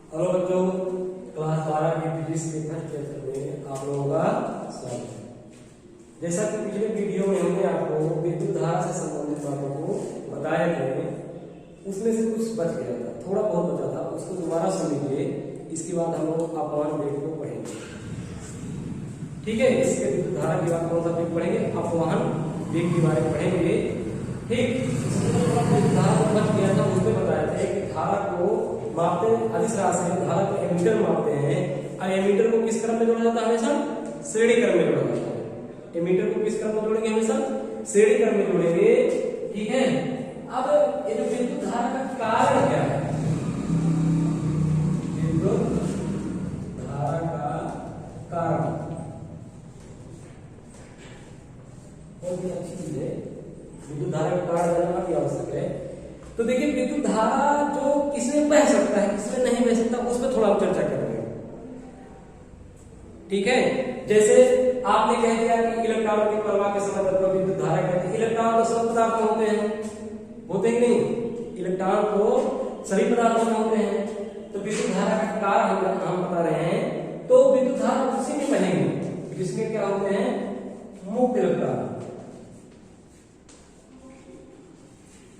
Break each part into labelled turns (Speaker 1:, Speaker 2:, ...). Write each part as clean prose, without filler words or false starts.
Speaker 1: Hello बच्चों, class 12 की physics के फर्स्ट चैप्टर में आप लोगों का स्वागत है। जैसा कि पिछले वीडियो में हमने आपको विद्युत धारा से संबंधित बातों को बताए थे, उसमें से कुछ बच गया था, थोड़ा बहुत बचा था, उसको दोबारा सुन लीजिए। इसके बाद हम लोग अपवाहन वेग को पढ़ेंगे। ठीक है, इसके विद्युत धारा की बात कौन सा वेग पढ़ेंगे? अपवाहन वेग के बारे में पढ़ेंगे। ठीक, धारा बच गया था, उसमें बताया था कि धारा को मापते हैं, अदिश राशि है, धारा को एमीटर मापते हैं। अब एमीटर को किस क्रम में जोड़ा जाता है? हमेशा श्रेणी क्रम में जोड़ा जाता है। एमीटर को किस क्रम में जोड़ेंगे? हमेशा श्रेणी क्रम में जोड़ेंगे। ठीक है, अब ये जो विद्युत धारा का कारण क्या है? विद्युत धारा का कारण बहुत ही अच्छी चीज है। विद्युत धारा का कारण जानना भी आवश्यक है। तो देखिए, विद्युत धारा जो किसमें बह सकता है, किसमें नहीं बह सकता, उस पर थोड़ा चर्चा करेंगे। ठीक है, जैसे आपने कह दिया कि इलेक्ट्रॉन के प्रवाह के समय तत्व विद्युत धारा कहते हैं। इलेक्ट्रॉन तो सब पदार्थ में होते हैं, होते ही नहीं? इलेक्ट्रॉन तो सभी पदार्थों में होते हैं। तो विद्युत धारा का कारण हम बता रहे हैं। तो विद्युत धारा उसी में बहेंगे जिसमें क्या होते हैं? मुक्त इलेक्ट्रॉन।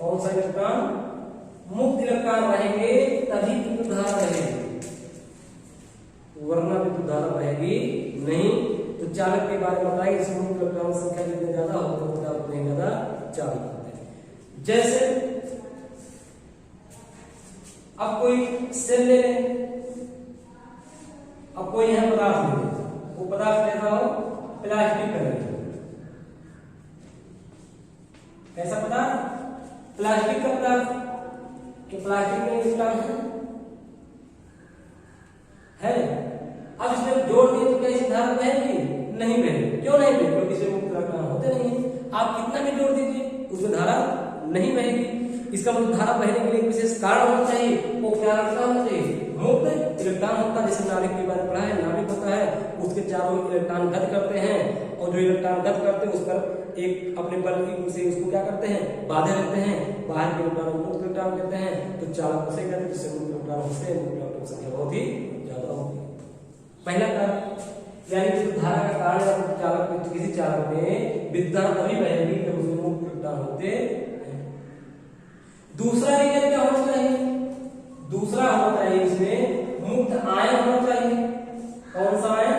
Speaker 1: कौन सा इलेक्ट्रॉन? मुक्त इलेक्ट्रॉन रहेंगे, तभी विद्युत धारा रहेगी, वरना विद्युत धारा रहेगी नहीं। तो चालक के बारे में बताइए, इसमें मुक्त इलेक्ट्रॉन की संख्या जितनी ज्यादा होती है उतने ज्यादा चालक होते हैं। जैसे अब कोई सेल ले लें, अब कोई यहां पदार्थ ले लें, वो पदार्थ लेता हो प्लास्टिक का ले, कैसा पदार्थ? प्लास्टिक का पदार्थ। कि प्लास्टिक में इलेक्ट्रॉन है। अब इसमें जोड़ दिए तो क्या इसे धारा बहेगी? नहीं बहेगी। क्यों नहीं बहेगी? क्योंकि इसमें मुक्त इलेक्ट्रॉन होते नहीं है। आप कितना भी जोड़ दीजिए उसमें धारा नहीं बहेगी। इसका मतलब धारा बहने के लिए विशेष कारण होना चाहिए। वो क्या होना चाहिए? मुक्त इलेक्ट्रॉन होता है। जैसे नाभिक के बारे में पढ़ा है, नाभिक होता है, उसके चारों इलेक्ट्रॉन गत करते हैं, और जो इलेक्ट्रॉन गत करते हैं उस पर एक अपने बल की से उसको क्या करते हैं? बाधे रखते हैं। बाहर के इलेक्ट्रॉन को मुक्त इलेक्ट्रॉन कहते हैं। तो चालक उसे कहते हैं जिससे मुक्त इलेक्ट्रॉन होते हैं, मुक्त इलेक्ट्रॉन की संख्या बहुत ही ज्यादा होती है। पहला कारण यानी कि धारा का कारण चालक, किसी चालक में विद्युत धारा तभी बहेगी जब उसमें मुक्त इलेक्ट्रॉन होते हैं। दूसरा रीजन क्या होना चाहिए? दूसरा होना चाहिए इसमें मुक्त आयन होना चाहिए। कौन सा आयन?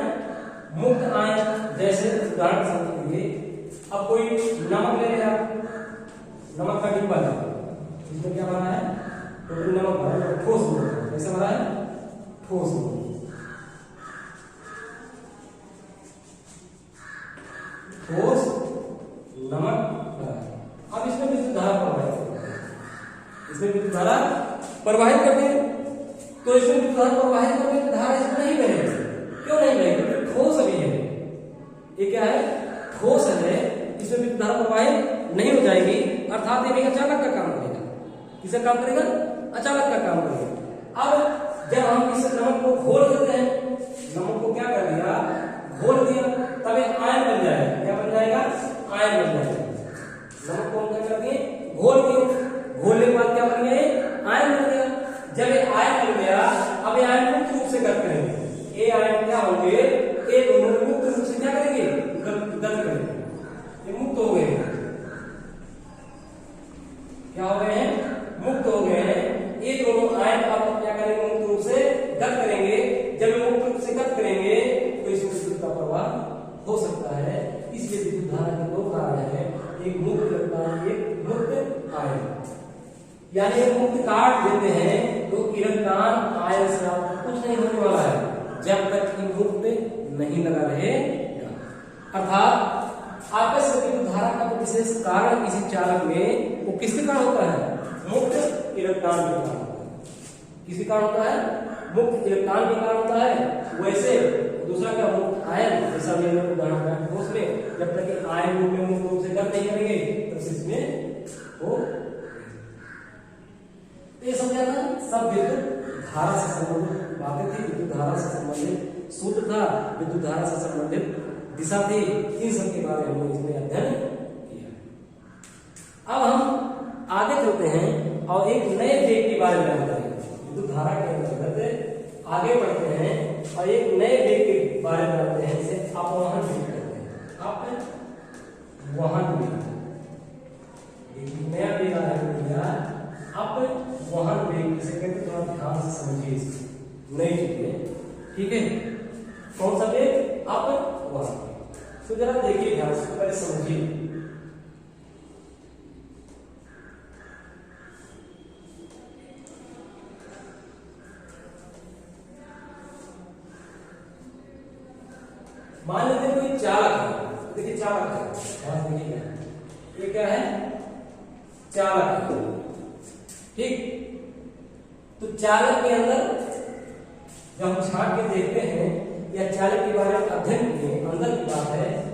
Speaker 1: मुक्त आयन। जैसे उदाहरण के लिए अब कोई नमक ले लिया, नमक का डिब्बा है, इसमें क्या बना है? तो नमक भरा है, ठोस नमक। कैसे बना है? ठोस नमक। ठोस नमक भरा है। अब इसमें विद्युत धारा प्रवाहित करते हैं, इसमें विद्युत धारा प्रवाहित करते हैं। तो इसमें विद्युत धारा प्रवाहित करने की धारा इसमें नहीं बहेगी। क्यों नहीं बहेगी? क्योंकि ठोस अभी है। ये क्या है? ठोस है, इसमें विद्युत धारा प्रवाहित नहीं हो जाएगी। अर्थात ये अचानक का काम करेगा। किसका काम करेगा? अचानक का काम करेगा। अब जब हम इस नमक को घोल देते हैं, नमक को क्या कर दिया? घोल दिया, तब एक आयन बन जाएगा। क्या बन जाएगा? आयन बन जाएगा। नमक को हम क्या कर दिए? घोल दिए। घोलने के बाद क्या बन गया? आयन बन गया। जब ये आयन बन गया, अब ये आयन मुक्त रूप से गत करेंगे। ये आयन क्या होंगे? ये दोनों मुक्त रूप से क्या करेंगे? गत करेंगे। ये मुक्त हो गए। क्या हो गए हैं? मुक्त हो गए हैं। ये दोनों आयन अब क्या करेंगे? मुक्त रूप से गत करेंगे। जब मुक्त रूप से गत करेंगे तो इसमें विद्युत का प्रवाह हो सकता है। इसलिए विद्युत धारा के दो कारण है, एक मुक्त इलेक्ट्रॉन, एक मुक्त आयन। यानी मुक्त काट देते हैं तो इलेक्ट्रॉन आयन से आपको कुछ नहीं होने वाला है जब तक कि मुक्त नहीं लगा रहेगा। अर्थात आपस में विद्युत धारा का विशेष कारण किसी चालक में वो किसके कारण होता है? मुक्त इलेक्ट्रॉन के कारण होता है। किसके कारण होता है? मुक्त इलेक्ट्रॉन के कारण होता है। वैसे दूसरा क्या? मुक्त आयन। जैसा मैंने उदाहरण दिया ठोस में, जब तक कि आयन रूप में मुक्त रूप से गत नहीं करेंगे तब इसमें वो ये समझा था। सब विद्युत धारा से संबंधित बातें थी, विद्युत धारा से संबंधित सूत्र था, विद्युत धारा से संबंधित दिशा थी। इन सब के बारे में इसमें अध्ययन किया। अब हम आगे चलते हैं और एक नए वेग के बारे में जानते हैं। विद्युत धारा के अंतर्गत आगे बढ़ते हैं और एक नए वेग के बारे में जानते हैं, जिसे अपवहन वेग कहते हैं। अपवहन वेग, एक नया वेग आ रहा है, अपवहन वेग जिसे कहते हैं। थोड़ा ध्यान से समझिए इसको, नई चीजें, ठीक है। कौन सा वेग? अपवहन। तो जरा देखिए ध्यान से, पहले समझिए। मान लेते हैं कोई चालक है, देखिए चालक है, ध्यान से देखिए, ये क्या है? चालक है, ठीक। तो चालक के अंदर जब हम झांक के देखते हैं या चालक के बारे में अध्ययन किए, अंदर की बात है,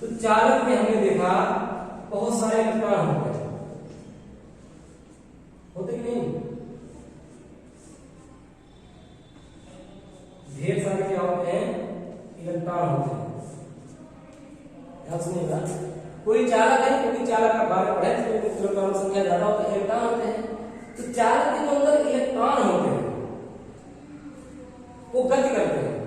Speaker 1: तो चालक में हमने देखा बहुत सारे इलेक्ट्रॉन होते हैं, होते कि नहीं? ढेर सारे क्या होते हैं? इलेक्ट्रॉन होते हैं। ध्यान सुनिएगा, कोई चालक है, क्योंकि चालक का बारे में पढ़े तो इलेक्ट्रॉन संख्या ज्यादा होता है, इलेक्ट्रॉन होते हैं। तो चालक के अंदर इलेक्ट्रॉन होते हैं, वो गति करते हैं।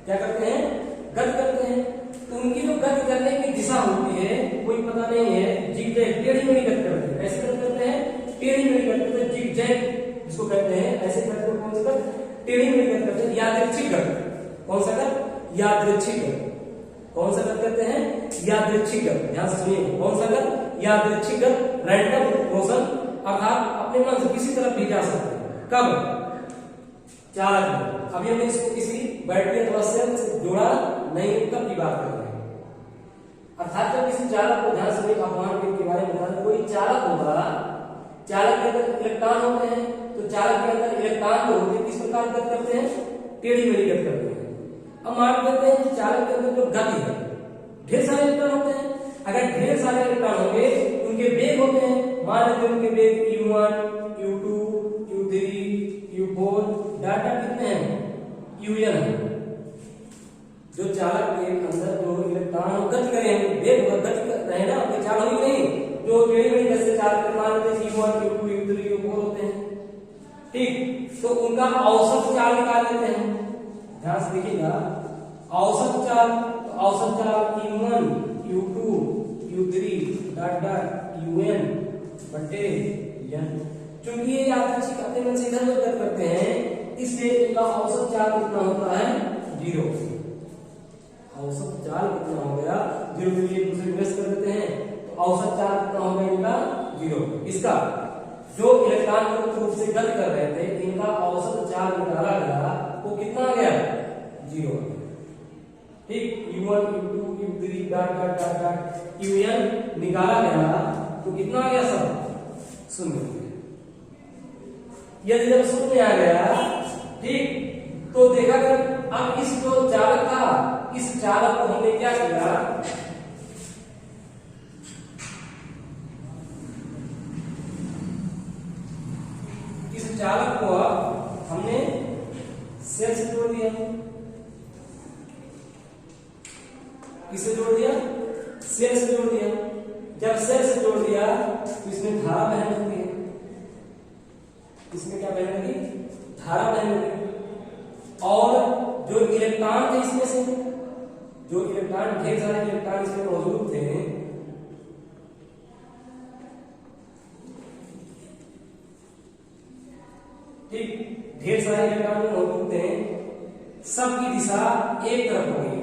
Speaker 1: क्या करते हैं? गति करते हैं। तो उनकी जो गति करने की दिशा होती है, कोई पता नहीं है, जिग-जैग, टेढ़ी मेढ़ी गति करते हैं। ऐसे गति करते हैं, टेढ़ी मेढ़ी गति करते हैं, जिग-जैग जिसको कहते हैं। ऐसे गति को कौन सा गति? टेढ़ी मेढ़ी गति करते हैं, यादृच्छिक गति। कौन सा गति? यादृच्छिक गति। कौन सा गति करते हैं? यादृच्छिक गति। ध्यान से सुनिए, कौन सा गति? यादृच्छिक गति, रैंडम मोशन, अर्थात अपने मन से किसी तरफ भी जा सकते हैं। कब? चालक में। अभी हमने इसको किसी बैटरी अथवा सेल से जोड़ा नहीं, तब की बात कर रहे हैं। अर्थात जब किसी चालक को, ध्यान से अपवहन वेग के बारे में बता, कोई चालक होगा, चालक के अंदर इलेक्ट्रॉन होते हैं, तो चालक के अंदर इलेक्ट्रॉन जो होते हैं किस प्रकार गति करते हैं? टेढ़ी मेढ़ी गति करते हैं। अब मान लेते हैं चालक के अंदर जो गति है, ढेर सारे इलेक्ट्रॉन होते हैं। अगर ढेर सारे इलेक्ट्रॉन होंगे, उनके वेग होते हैं। मान लेते हैं उनके वेग u1, u2, u3, u4, data कितने हैं? un है। जो चालक के अंदर जो इलेक्ट्रॉन गति करें, वेग गति कर रहे हैं ना, कोई चाल होगी नहीं, जो टेढ़ी मेढ़ी गति से चालक के, मान लेते हैं u1, u2, u3, u4 होते हैं, ठीक। तो उनका औसत चाल निकाल लेते हैं। ध्यान से देखिएगा, औसत चाल, तो औसत चाल u1, u2, u3 dot dot un बटे n। क्योंकि ये यादृच्छिक अपने मन से इधर उधर करते हैं, इसलिए इनका औसत चाल कितना होता है? 0। औसत चाल कितना हो गया? 0 के लिए दूसरे प्रेस कर देते हैं, तो औसत चाल कितना हो गया इनका? 0। इसका जो इलेक्ट्रॉन मुक्त रूप से गति कर रहे थे, इनका औसत चाल निकाला गया, वो कितना आ गया? 0। ठीक, u1, u2, u3 dot dot dot dot un निकाला गया, तो कितना आ गया सब? 0। यदि जब 0 आ गया, ठीक, तो देखा कर, अब इस जो चालक था, इस चालक को हमने क्या किया? इस चालक को हमने सेल से जोड़ दिया। किससे जोड़ दिया? सेल से जोड़ दिया। जब सेल से जोड़ दिया, तो इसमें धारा बहने लगती है। इसमें क्या बहने लगी? धारा बहने लगी। और जो इलेक्ट्रॉन थे इसमें से, जो इलेक्ट्रॉन, ढेर सारे इलेक्ट्रॉन इसमें मौजूद थे, ठीक, ढेर सारे इलेक्ट्रॉन मौजूद थे, सबकी दिशा एक तरफ हो गई,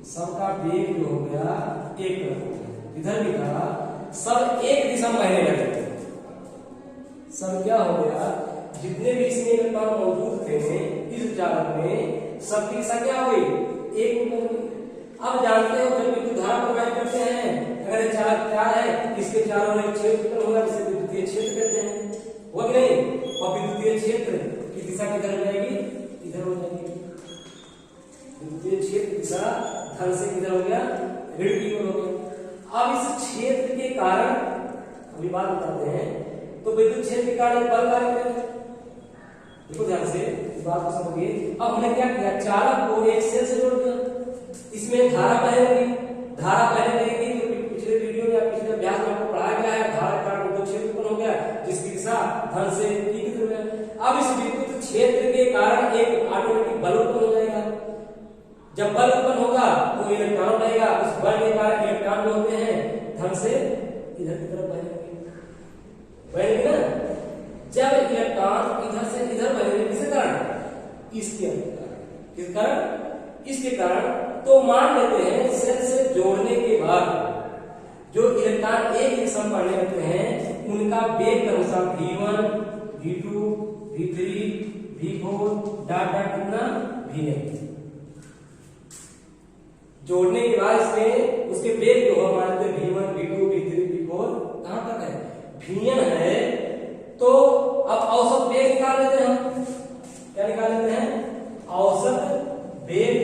Speaker 1: सबका वेग जो हो गया एक तरफ हो गया। इधर भी था, सब एक दिशा में बहने लगे। सब क्या हो गया? जितने भी इसमें इलेक्ट्रॉन मौजूद थे इस चालक में, सबकी दिशा क्या हो गई? एक हो गई। अब जानते हो जब विद्युत धारा प्रवाहित करते हैं, अगर ये चालक क्या है, इसके चारों ओर एक क्षेत्र होगा, जिसे विद्युतीय क्षेत्र कहते हैं, हो कि नहीं? और विद्युतीय क्षेत्र की दिशा किधर हो जाएगी? इधर हो जाएगी। विद्युतीय क्षेत्र दिशा धन से किधर हो गया? ऋण की ओर हो गया। अब इस क्षेत्र के कारण, अभी बात बताते हैं, तो विद्युत क्षेत्र के कारण बल कार्य करेगा। देखो ध्यान से इस बात को समझिए। अब हमने क्या किया? चालक को एक सेल से जोड़ दिया, इसमें धारा बहेगी। धारा बहने लगेगी तो पिछले वीडियो या पिछले अभ्यास में आपको पढ़ाया गया है, धारा के कारण विद्युत क्षेत्र उत्पन्न हो गया, जिसकी दिशा धन से विपरीत हो गया। अब इस विद्युत क्षेत्र के कारण एक जब बल उत्पन्न होगा तो इलेक्ट्रॉन रहेगा, उस बल के कारण इलेक्ट्रॉन जो होते हैं धन से इधर की तरफ बढ़ेंगे ना। जब इलेक्ट्रॉन इधर से इधर बढ़ेंगे किसके कारण? किस कारण? इसके कारण। तो मान लेते हैं सेल से जोड़ने के बाद जो इलेक्ट्रॉन एक ही सम बढ़ने लगते हैं उनका वेग के अनुसार v1, v2, v3, v4 dot dot कितना vn। जोड़ने के बाद इसमें उसके वेग जो हो मान लेते v1, v2, v3, v4 कहां तक है? vn है। तो अब औसत वेग निकाल लेते हैं हम। क्या निकाल लेते हैं? औसत वेग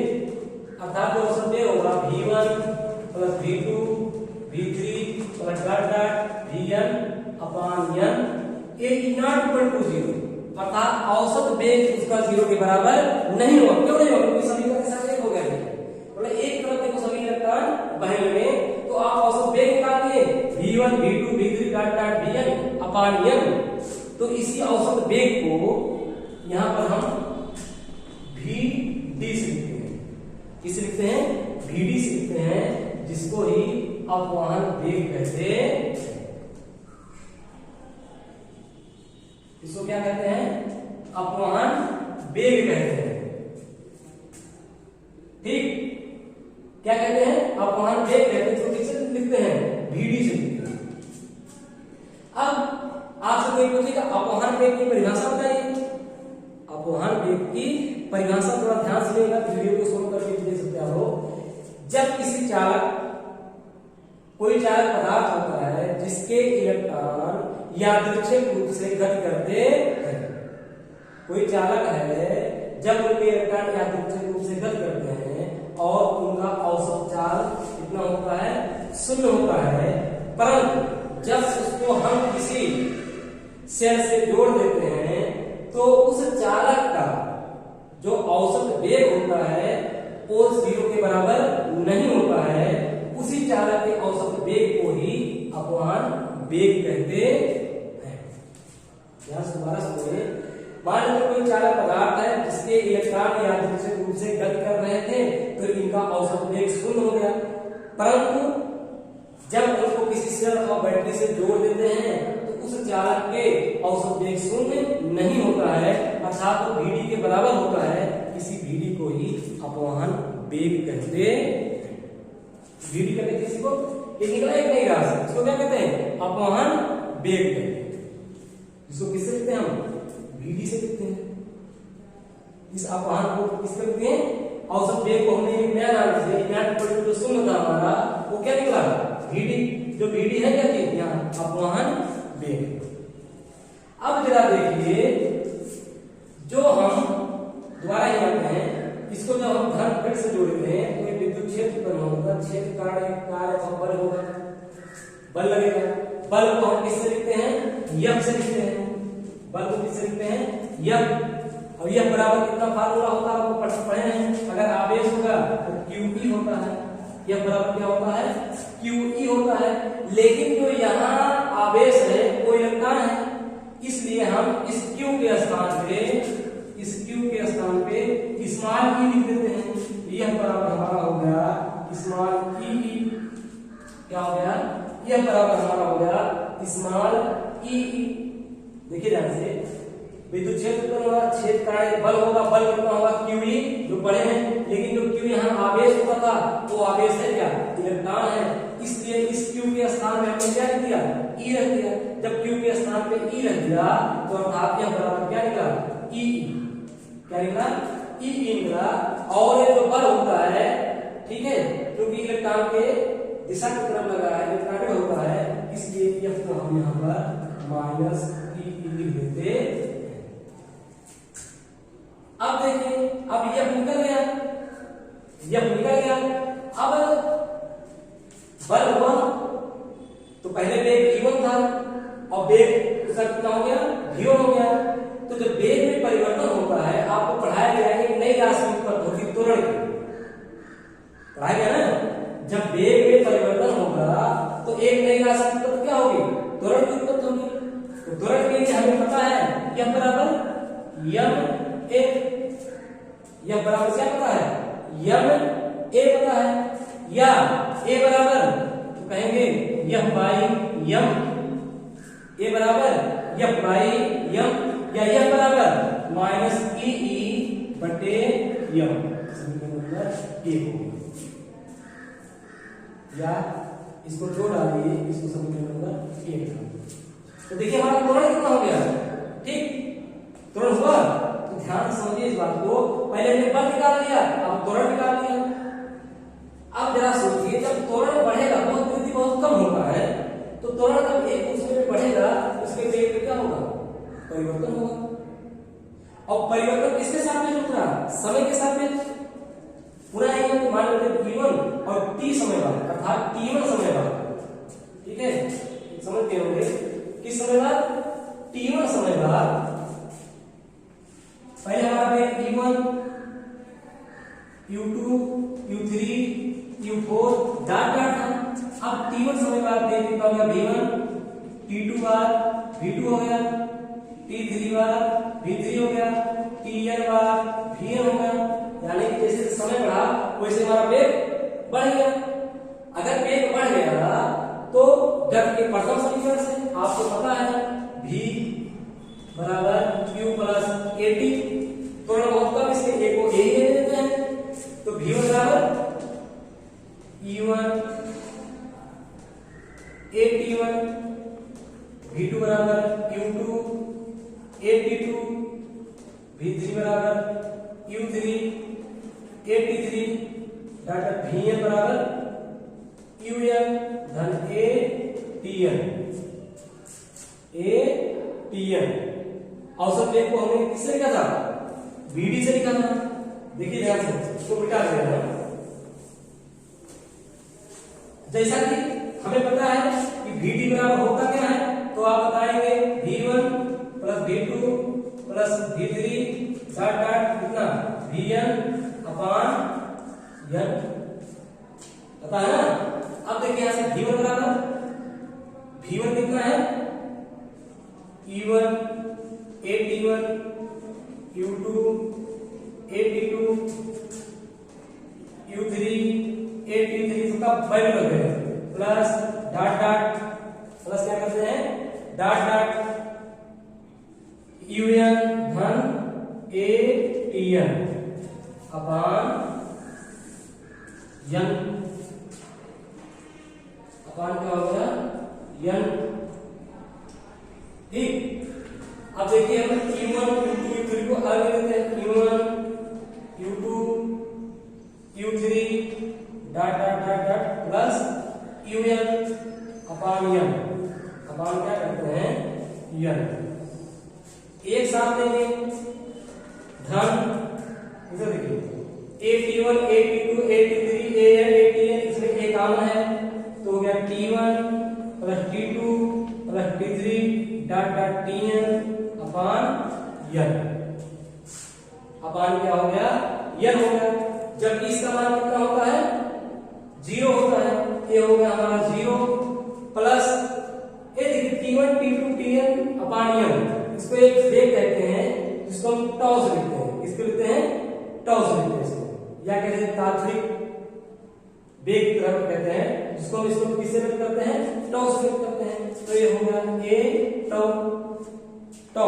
Speaker 1: अर्थात जो औसत वेग होगा v1 plus v2 v3 plus dot dot vn upon n a not equal to 0, अर्थात औसत वेग उसका 0 के बराबर नहीं होगा। क्यों नहीं होगा? क्योंकि सभी का साथ एक हो गया है। मतलब एक तरफ देखो सभी इलेक्ट्रॉन बहने में, तो आप औसत वेग निकालिए v1 v2 v3 dot dot vn upon n। तो इसी औसत वेग को यहां पर हम vd से लिखते हैं। किसे लिखते हैं? vd से लिखते हैं, जिसको ही अपवहन वेग कहते हैं। इसको क्या कहते हैं? अपवहन वेग कहते हैं। ठीक, क्या कहते हैं? अपवहन वेग कहते हैं। इसको किससे लिखते हैं? vd से लिखते हैं। अब आपसे कोई पूछेगा अपवहन वेग की परिभाषा बताइए। अपवहन वेग की परिभाषा थोड़ा ध्यान से लेगा, वीडियो को सुन करके देख सकते हो। जब किसी चालक कोई चालक पदार्थ होता है जिसके इलेक्ट्रॉन यादृच्छिक रूप से गति करते हैं। कोई चालक है जब उनके इलेक्ट्रॉन यादृच्छिक रूप से गति करते हैं और उनका औसत चाल कितना होता है? 0 होता है। परंतु जब उसको हम किसी सेल से जोड़ देते हैं तो उस चालक का जो औसत वेग होता है वो 0 के बराबर नहीं होता है। उसी चालक के औसत वेग को ही अपवहन वेग कहते हैं। यहां दोबारा सुनिए। मान लीजिए कोई चालक पदार्थ है जिसके इलेक्ट्रॉन यादृच्छिक रूप से गति कर रहे थे, तो इनका औसत वेग 0 हो गया। परंतु जब उनको किसी सेल और बैटरी से जोड़ देते हैं तो उस चालक के औसत वेग 0 नहीं होता है, अर्थात वो vd के बराबर होता है। इसी vd को ही अपवहन वेग कहते हैं। vd कहते हैं किसी को? ये निकला एक नहीं रहा, इसको क्या कहते हैं? अपवहन वेग कहते हैं। इसको किससे लिखते हैं हम? vd से लिखते हैं। इस अपवहन को किससे लिखते हैं? औसत वेग को हमने एक नया नाम दिया, जो 0 था हमारा, वो क्या निकला? vd। जो vd है क्या चीज? यहाँ अपवहन वेग। अब जरा देखिए, जो हम दोबारा ये करते हैं, इसको जब हम धन फिर से जोड़ते हैं तो ये विद्युत क्षेत्र उत्पन्न होगा। क्षेत्र कार्य बल होगा, बल लगेगा। बल को हम किससे लिखते हैं? F से लिखते हैं। बल को किससे लिखते हैं? F। अब F बराबर कितना फार्मूला होता है आपको पढ़े हैं। अगर आवेश होगा तो QE होता है। F बराबर क्या होता है? QE होता है। लेकिन जो यहाँ आवेश है वो इलेक्ट्रॉन है, इसलिए हम इस Q के स्थान पे स्मॉल e लिख देते हैं। यह बराबर हमारा हो गया स्मॉल e। क्या हो गया? यह बराबर हमारा हो गया स्मॉल e। देखिए ध्यान से, विद्युत क्षेत्र उत्पन्न होगा, क्षेत्र का बल होगा, बल कितना होगा? QE जो पढ़े हैं। लेकिन जो Q यहाँ आवेश होता था वो आवेश है क्या? इलेक्ट्रॉन है। इसलिए इस Q के स्थान में हमने क्या रख दिया? E रख दिया। जब Q के स्थान पे E रख दिया तो अर्थात यह बराबर क्या निकला? E। क्या निकला? E निकला। और ये जो बल होता है, ठीक है, क्योंकि इलेक्ट्रॉन के दिशा की तरफ लगा है, इलेक्ट्रॉन होता है, इसलिए F को हम यहाँ पर माइनस E लिख देते। अब देखिए, अब यह निकल गया, अब बल हुआ तो पहले वेग v1 था और वेग उसका कितना हो गया? v1 हो गया। तो जब वेग में परिवर्तन होता है, आपको पढ़ाया गया है कि नई राशि उत्पन्न होगी त्वरण की, पढ़ाया गया ना। जब वेग में परिवर्तन होगा तो एक नई राशि उत्पन्न क्या होगी? त्वरण की उत्पत्ति होगी। तो त्वरण के लिए हमें पता है यह बराबर m a। यह बराबर क्या पता है? यम ए पता है, या ए बराबर तो कहेंगे यफ बाई यम, ए बराबर यफ बाई यम, या यफ बराबर माइनस ई बटे यम, समीकरण नंबर 1 होगा। या इसको जोड़ डालिए, इसको समीकरण नंबर 1 था। तो देखिए हमारा त्वरण कितना हो गया, ठीक त्वरण हुआ। तो ध्यान से समझिए इस बात को, पहले हमने बल निकाल लिया, अब त्वरण निकाल लिया। अब जरा सोचिए, जब त्वरण बढ़ेगा, बहुत वृद्धि बहुत कम होता है, तो त्वरण जब एक दूसरे में बढ़ेगा, उसके वेग में क्या होगा, परिवर्तन होगा। और परिवर्तन किसके साथ में होता है, समय के साथ में। पूरा एक मान लीजिए t1 और t समय बाद, अर्थात t1 समय बाद, ठीक है, समझते होंगे किस समय बाद, t1 समय बाद। पहले हमारा वेग u1, u2, u3, u4 dot dot था। अब t1 समय बाद वेग कितना हो गया, v1, t2 बाद v2 हो गया, t3 बाद v3 हो गया, tn बाद vn हो गया। यानी कि जैसे समय बढ़ा वैसे हमारा वेग बढ़ गया। अगर वेग बढ़ गया तो गति के प्रथम समीकरण से आपको पता है v बराबर q प्लस at, त्वरण बहुत कम, इसलिए a को a ले लेते हैं। तो v1 बराबर e1 at1, v2 बराबर q2 at2, v3 बराबर u3 at3, डॉट vn बराबर un धन atn। औसत वेग को हमने किससे लिखा था, vd से लिखा था। देखिए ध्यान से, इसको मिटा देना। जैसा कि हमें पता है कि vd बराबर होता क्या है, तो आप बताएंगे v1 plus v2 plus v3 dot dot कितना vn अपान n, पता है ना। अब देखिए यहां से v1 बराबर, v1 कितना है, e1 at1 u2 at2 u3 at3 सबका वैल्यू कर रहे हैं, प्लस डॉट डॉट, प्लस क्या करते हैं, डॉट डॉट un धन atn अपान n, अपान क्या हो गया n, ठीक। अब देखिए हम u1 u2 u3 को अलग लेते हैं, u1 u2 u3 dot dot dot dot plus un अपान n, अपान क्या करते हैं n, एक साथ लेंगे धन, इधर देखिए at1 at2 at3 an atn, इसमें एक कॉमन है तो हो गया t1 plus t2 plus t3 dot dot tn अपान n, अपान क्या हो गया n हो गया। जब इसका मान कितना होता है, 0 होता है, ये हो गया हमारा 0 प्लस ये देखिए t1 t2 tn अपान n, इसको एक वेग कहते हैं, जिसको हम टॉ से लिखते हैं, इसको लिखते हैं टॉ से लिखते हैं इसको, या कहते हैं तात्विक वेग द्रव्य कहते हैं, जिसको हम इसको किससे व्यक्त करते हैं, टॉ से व्यक्त करते हैं। तो ये हो गया a टॉ टॉ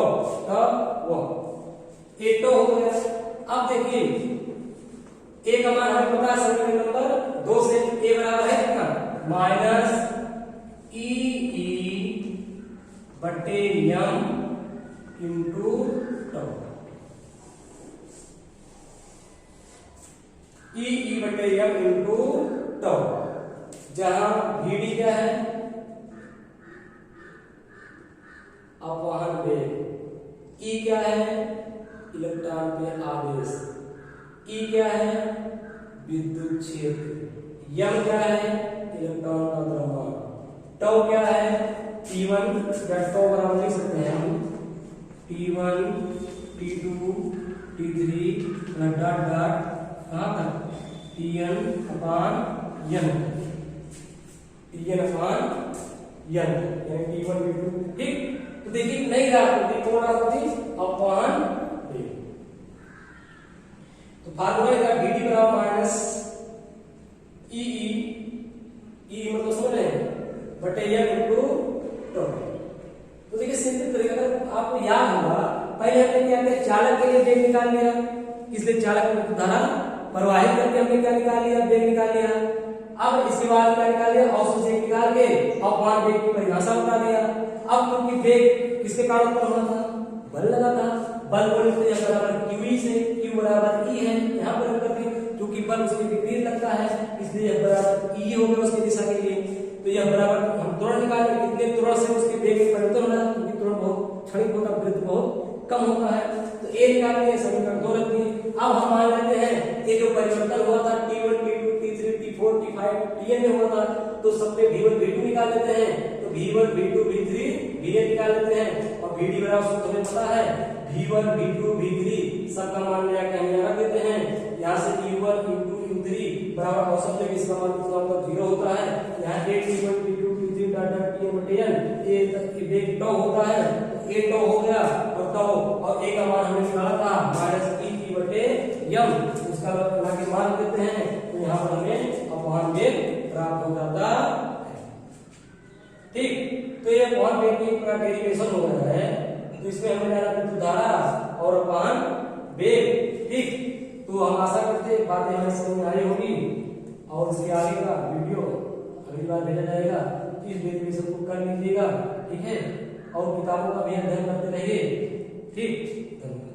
Speaker 1: वो a टॉ हो गया। अब देखिए a का मान हमें पता है समीकरण नंबर 2 से, a बराबर है कितना, माइनस ई बटे m इंटू टॉ, ई बटे m इंटू टॉ, जहां vd क्या है, अपवहन वेग, ई क्या है, इलेक्ट्रॉन के आवेश, ई क्या है, विद्युत क्षेत्र, m क्या है, इलेक्ट्रॉन का द्रव्यमान, टॉ क्या है, t1 या टॉ बराबर लिख सकते हैं हम t1 t2 t3 plus dot dot कहां तक tn अपान n, tn अपान n, यानी t1 t2, ठीक। तो देखिए नहीं राशि कौन राशि थी, अपान वेग। तो फार्मूला का डी बराबर माइनस ई ई मतलब समझ रहे हैं बटे एम इंटू टो। तो देखिए सिंपल तरीका अगर आपको याद होगा पहले हमने क्या किया, चालक के लिए वेग निकाल लिया, इसलिए चालक में धारा प्रवाहित करके हमने क्या निकाल लिया, वेग निकाल लिया। अब इसके बाद क्या निकाल लिया, औसत वेग निकाल के अपमान वेग की परिभाषा बता दिया। अब क्योंकि वेग किसके कारण उत्पन्न होना था, बल लगा था, बल बोले तो यह बराबर क्यू से, क्यू बराबर ई है, यहाँ पर कर दिए क्योंकि बल उसके विपरीत लगता है इसलिए यह बराबर ई हो गया उसकी दिशा के लिए। तो यह बराबर हम त्वरण निकाल कितने त्वरण से उसके वेग में परिवर्तन होना है, क्योंकि त्वरण बहुत क्षणिक होता है, वृत्त बहुत कम होता है। तो ए निकाल के समीकरण 2 रख दिए। अब हम मान लेते हैं ये जो परिवर्तन हुआ था T1 T2 T3 T4 T5 Tn में हुआ था, तो सब पे V1 V2 निकाल लेते हैं। तो V1 V2 V3 Vn निकाल लेते हैं और Vd बराबर सूत्र हमें पता है V1 V2 V3 सबका मान लिया के हम यहाँ रख देते हैं। यहाँ से U1 U2 U3 बराबर औसत वेग इसका मान 0 होता है। यहाँ T1 T2 T3 data Tn बटे n ये वेग टॉ होता है, ए टॉ हो गया और टॉ और ए का मान हमने निकाला था माइनस ई की बटे यम, उसका लगा के मान देते हैं तो यहाँ पर हमें अपमान वेग प्राप्त हो जाता है। ठीक, तो ये अपमान वेग की पूरा डेरिवेशन हो गया है। तो इसमें हमें जाना विद्युत धारा और अपमान वेग। ठीक, तो हम आशा करते हैं बातें हमें समझ में आई होगी और इसके आगे का वीडियो अगली बार भेजा जाएगा। इस डेरिवेशन को कर लीजिएगा, ठीक है, और किताबों का भी अध्ययन करते रहिए। ठीक, धन्यवाद।